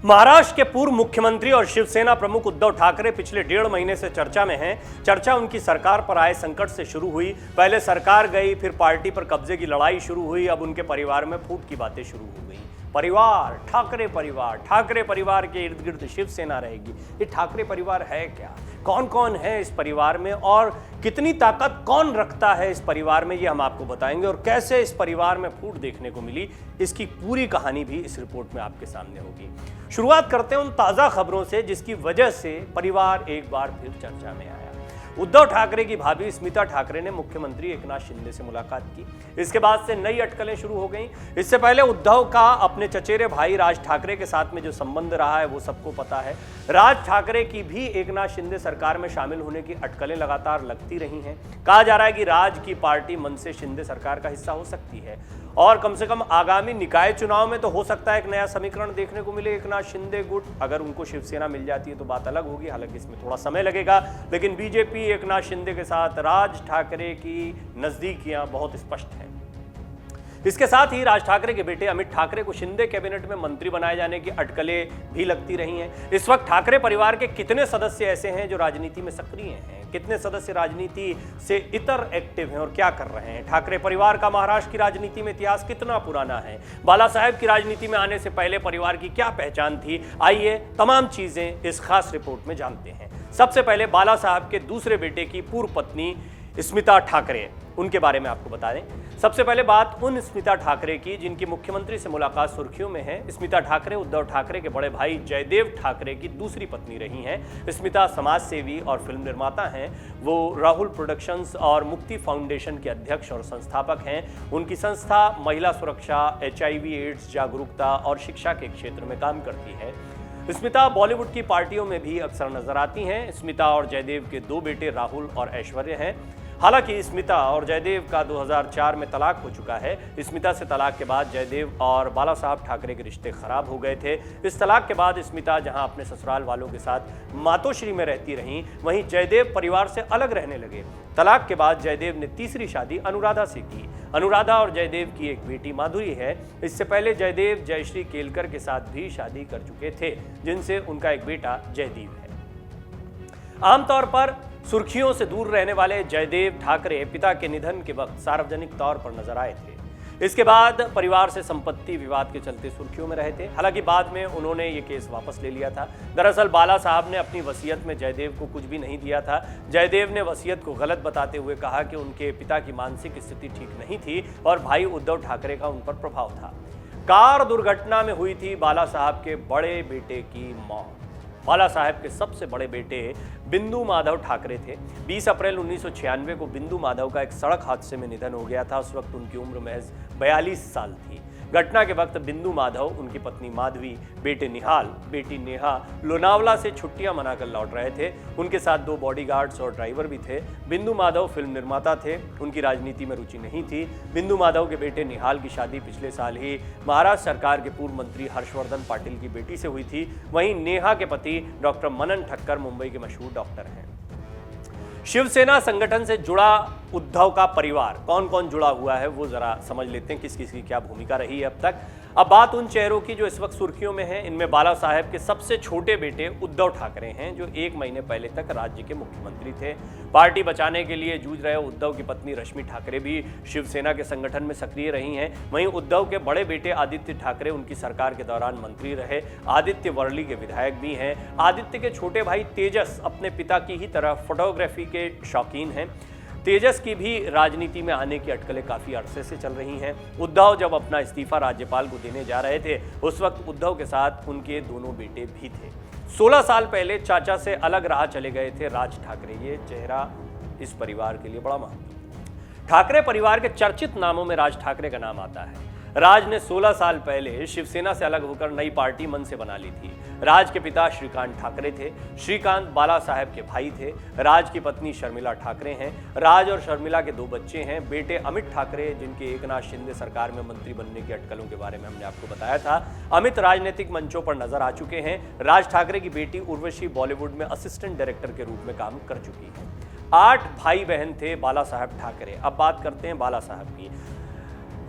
महाराष्ट्र के पूर्व मुख्यमंत्री और शिवसेना प्रमुख उद्धव ठाकरे पिछले 1.5 महीने से चर्चा में हैं। चर्चा उनकी सरकार पर आए संकट से शुरू हुई। पहले सरकार गई, फिर पार्टी पर कब्जे की लड़ाई शुरू हुई, अब उनके परिवार में फूट की बातें शुरू हो गई। परिवार, ठाकरे परिवार के इर्द गिर्द शिवसेना रहेगी। ये ठाकरे परिवार है क्या? कौन कौन है इस परिवार में और कितनी ताकत कौन रखता है इस परिवार में, ये हम आपको बताएंगे। और कैसे इस परिवार में फूट देखने को मिली, इसकी पूरी कहानी भी इस रिपोर्ट में आपके सामने होगी। शुरुआत करते हैं उन ताजा खबरों से जिसकी वजह से परिवार एक बार फिर चर्चा में आया। उद्धव ठाकरे की भाभी स्मिता ठाकरे ने मुख्यमंत्री एकनाथ शिंदे से मुलाकात की। इसके बाद से नई अटकलें शुरू हो गईं। इससे पहले उद्धव का अपने चचेरे भाई राज ठाकरे के साथ में जो संबंध रहा है वो सबको पता है। राज ठाकरे की भी एकनाथ शिंदे सरकार में शामिल होने की अटकलें लगातार लगती रही हैं। कहा जा रहा है कि राज की पार्टी मन से शिंदे सरकार का हिस्सा हो सकती है और कम से कम आगामी निकाय चुनाव में तो हो सकता है एक नया समीकरण देखने को मिले। एकनाथ शिंदे गुट, अगर उनको शिवसेना मिल जाती है तो बात अलग होगी, हालांकि इसमें थोड़ा समय लगेगा। लेकिन बीजेपी एकनाथ शिंदे के साथ राज ठाकरे की नजदीकियां बहुत स्पष्ट हैं। इसके साथ ही राज ठाकरे के बेटे अमित ठाकरे को शिंदे कैबिनेट में मंत्री बनाए जाने की अटकलें भी लगती रही हैं। इस वक्त ठाकरे परिवार के कितने सदस्य ऐसे हैं जो राजनीति में सक्रिय हैं, कितने सदस्य राजनीति से इतर एक्टिव हैं और क्या कर रहे हैं? ठाकरे परिवार का महाराष्ट्र की राजनीति में इतिहास कितना पुराना है? बाला साहेब की राजनीति में आने से पहले परिवार की क्या पहचान थी? आइए तमाम चीजें इस खास रिपोर्ट में जानते हैं। सबसे पहले बाला साहब के दूसरे बेटे की पूर्व पत्नी स्मिता ठाकरे, उनके बारे में आपको बता दें। सबसे पहले बात उन स्मिता ठाकरे की जिनकी मुख्यमंत्री से मुलाकात सुर्खियों में है। स्मिता ठाकरे उद्धव ठाकरे के बड़े भाई जयदेव ठाकरे की दूसरी पत्नी रही हैं। स्मिता समाज सेवी और फिल्म निर्माता हैं। वो राहुल प्रोडक्शंस और मुक्ति फाउंडेशन के अध्यक्ष और संस्थापक हैं। उनकी संस्था महिला सुरक्षा, HIV एड्स जागरूकता और शिक्षा के क्षेत्र में काम करती है। स्मिता बॉलीवुड की पार्टियों में भी अक्सर नजर आती हैं। स्मिता और जयदेव के 2 बेटे राहुल और ऐश्वर्य हैं। हालांकि स्मिता और जयदेव का 2004 में तलाक हो चुका है। स्मिता से तलाक के बाद जयदेव और बाला साहब ठाकरे के रिश्ते खराब हो गए थे। इस तलाक के बाद स्मिता जहां अपने ससुराल वालों के साथ मातोश्री में रहती रहीं, वहीं जयदेव परिवार से अलग रहने लगे। तलाक के बाद जयदेव ने तीसरी शादी अनुराधा से की। अनुराधा और जयदेव की एक बेटी माधुरी है। इससे पहले जयदेव जयश्री केलकर के साथ भी शादी कर चुके थे, जिनसे उनका एक बेटा जयदीप है। आमतौर पर सुर्खियों से दूर रहने वाले जयदेव ठाकरे पिता के निधन के वक्त सार्वजनिक तौर पर नजर आए थे। इसके बाद परिवार से संपत्ति विवाद के चलते सुर्खियों में रहे थे। हालांकि बाद में उन्होंने ये केस वापस ले लिया था। दरअसल बाला साहब ने अपनी वसीयत में जयदेव को कुछ भी नहीं दिया था। जयदेव ने वसीयत को गलत बताते हुए कहा कि उनके पिता की मानसिक स्थिति ठीक नहीं थी और भाई उद्धव ठाकरे का उन पर प्रभाव था। कार दुर्घटना में हुई थी बाला साहब के बड़े बेटे की मौत। बाला साहब के सबसे बड़े बेटे बिंदु माधव ठाकरे थे। 20 अप्रैल 1996 को बिंदु माधव का एक सड़क हादसे में निधन हो गया था। उस वक्त उनकी उम्र महज 42 साल थी। घटना के वक्त बिंदु माधव, उनकी पत्नी माधवी, बेटे निहाल, बेटी नेहा लोनावला से छुट्टियां मनाकर लौट रहे थे। उनके साथ 2 बॉडीगार्ड्स और ड्राइवर भी थे। बिंदु माधव फिल्म निर्माता थे। उनकी राजनीति में रुचि नहीं थी। बिंदु माधव के बेटे निहाल की शादी पिछले साल ही महाराष्ट्र सरकार के पूर्व मंत्री हर्षवर्धन पाटिल की बेटी से हुई थी। वहीं नेहा के पति डॉक्टर मनन ठक्कर मुंबई के मशहूर डॉक्टर हैं। शिवसेना संगठन से जुड़ा उद्धव का परिवार, कौन कौन जुड़ा हुआ है वो जरा समझ लेते हैं, किस किस की क्या भूमिका रही है अब तक। अब बात उन चेहरों की जो इस वक्त सुर्खियों में हैं। इनमें बाला साहब के सबसे छोटे बेटे उद्धव ठाकरे हैं, जो 1 महीने पहले तक राज्य के मुख्यमंत्री थे। पार्टी बचाने के लिए जूझ रहे उद्धव की पत्नी रश्मि ठाकरे भी शिवसेना के संगठन में सक्रिय रही हैं। वहीं उद्धव के बड़े बेटे आदित्य ठाकरे उनकी सरकार के दौरान मंत्री रहे। आदित्य वर्ली के विधायक भी हैं। आदित्य के छोटे भाई तेजस अपने पिता की ही तरह फोटोग्राफी के शौकीन हैं। तेजस की भी राजनीति में आने की अटकलें काफी अरसे से चल रही हैं। उद्धव जब अपना इस्तीफा राज्यपाल को देने जा रहे थे, उस वक्त उद्धव के साथ उनके दोनों बेटे भी थे। 16 साल पहले चाचा से अलग राह चले गए थे राज ठाकरे। ये चेहरा इस परिवार के लिए बड़ा महत्वपूर्ण। ठाकरे परिवार के चर्चित नामों में राज ठाकरे का नाम आता है। राज ने 16 साल पहले शिवसेना से अलग होकर नई पार्टी मन से बना ली थी। राज के पिता श्रीकांत ठाकरे थे। श्रीकांत बाला साहब के भाई थे। राज की पत्नी शर्मिला ठाकरे हैं। राज और शर्मिला के 2 बच्चे हैं। बेटे अमित ठाकरे, जिनके एकनाथ शिंदे सरकार में मंत्री बनने की अटकलों के बारे में हमने आपको बताया था। अमित राजनीतिक मंचों पर नजर आ चुके हैं। राज ठाकरे की बेटी उर्वशी बॉलीवुड में असिस्टेंट डायरेक्टर के रूप में काम कर चुकी है। 8 भाई बहन थे बाला साहब ठाकरे। अब बात करते हैं बाला साहब की।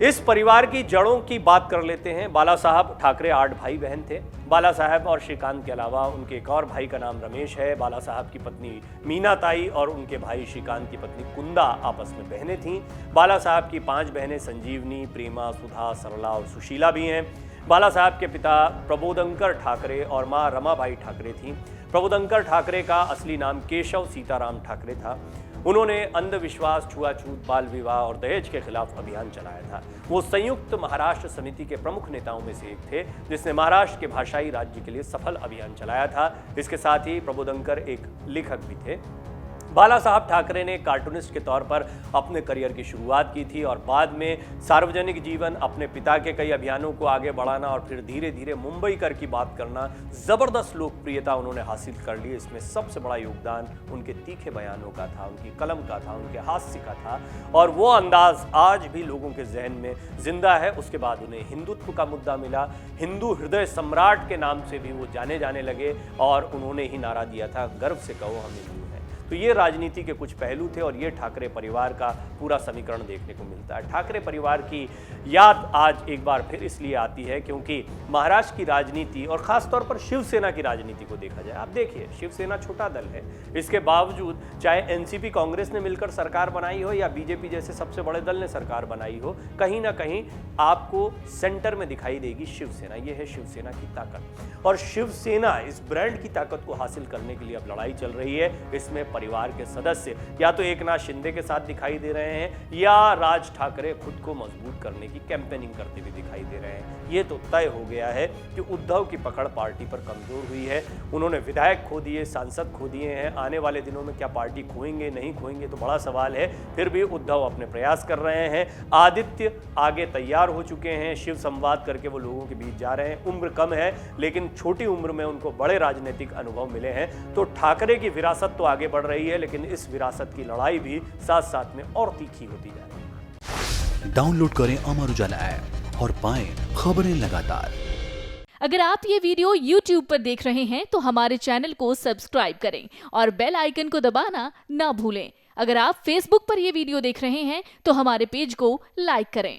इस परिवार की जड़ों की बात कर लेते हैं। बाला साहब ठाकरे 8 भाई बहन थे। बाला साहब और श्रीकांत के अलावा उनके एक और भाई का नाम रमेश है। बाला साहब की पत्नी मीना ताई और उनके भाई श्रीकांत की पत्नी कुंदा आपस में बहनें थीं। बाला साहब की 5 बहनें संजीवनी, प्रेमा, सुधा, सरला और सुशीला भी हैं। बाला साहब के पिता प्रबोधनकर ठाकरे और मां रमाबाई ठाकरे थीं। प्रबोधनकर ठाकरे का असली नाम केशव सीताराम ठाकरे था। उन्होंने अंधविश्वास, छुआछूत, बाल विवाह और दहेज के खिलाफ अभियान चलाया था। वो संयुक्त महाराष्ट्र समिति के प्रमुख नेताओं में से एक थे, जिसने महाराष्ट्र के भाषाई राज्य के लिए सफल अभियान चलाया था। इसके साथ ही प्रबोधनकर एक लेखक भी थे। बाला साहब ठाकरे ने कार्टूनिस्ट के तौर पर अपने करियर की शुरुआत की थी और बाद में सार्वजनिक जीवन, अपने पिता के कई अभियानों को आगे बढ़ाना और फिर धीरे धीरे मुंबई कर की बात करना, जबरदस्त लोकप्रियता उन्होंने हासिल कर ली। इसमें सबसे बड़ा योगदान उनके तीखे बयानों का था, उनकी कलम का था, उनके हास्य का था और वो अंदाज आज भी लोगों के जहन में जिंदा है। उसके बाद उन्हें हिंदुत्व का मुद्दा मिला, हिंदू हृदय सम्राट के नाम से भी वो जाने जाने लगे और उन्होंने ही नारा दिया था, गर्व से कहो हम हिंदू हैं। तो ये राजनीति के कुछ पहलू थे और ये ठाकरे परिवार का पूरा समीकरण देखने को मिलता है। ठाकरे परिवार की याद आज एक बार फिर इसलिए आती है क्योंकि महाराष्ट्र की राजनीति और खासतौर पर शिवसेना की राजनीति को देखा जाए। आप देखिए, शिवसेना छोटा दल है, इसके बावजूद चाहे एनसीपी कांग्रेस ने मिलकर सरकार बनाई हो या बीजेपी जैसे सबसे बड़े दल ने सरकार बनाई हो, कहीं ना कहीं आपको सेंटर में दिखाई देगी शिवसेना। ये है शिवसेना की ताकत और शिवसेना इस ब्रांड की ताकत को हासिल करने के लिए अब लड़ाई चल रही है। इसमें परिवार के सदस्य या तो एकनाथ शिंदे के साथ दिखाई दे रहे हैं या राज ठाकरे खुद को मजबूत करने की कैंपेनिंग करते हुए दिखाई दे रहे हैं। ये तो तय हो गया है कि उद्धव की पकड़ पार्टी पर कमजोर हुई है। उन्होंने विधायक खो दिए, सांसद खो दिए हैं। आने वाले दिनों में क्या पार्टी खोएंगे नहीं खोएंगे तो बड़ा सवाल है। फिर भी उद्धव अपने प्रयास कर रहे हैं। आदित्य आगे तैयार हो चुके हैं, शिव संवाद करके वो लोगों के बीच जा रहे हैं। उम्र कम है लेकिन छोटी उम्र में उनको बड़े राजनीतिक अनुभव मिले हैं। तो ठाकरे की विरासत तो आगे बढ़ रही है लेकिन इस विरासत की लड़ाई भी साथ साथ में और तीखी होती जा रही है। डाउनलोड करें अमर उजाला ऐप और पाएं खबरें लगातार। अगर आप ये वीडियो YouTube पर देख रहे हैं तो हमारे चैनल को सब्सक्राइब करें और बेल आइकन को दबाना ना भूलें। अगर आप Facebook पर ये वीडियो देख रहे हैं तो हमारे पेज को लाइक करें।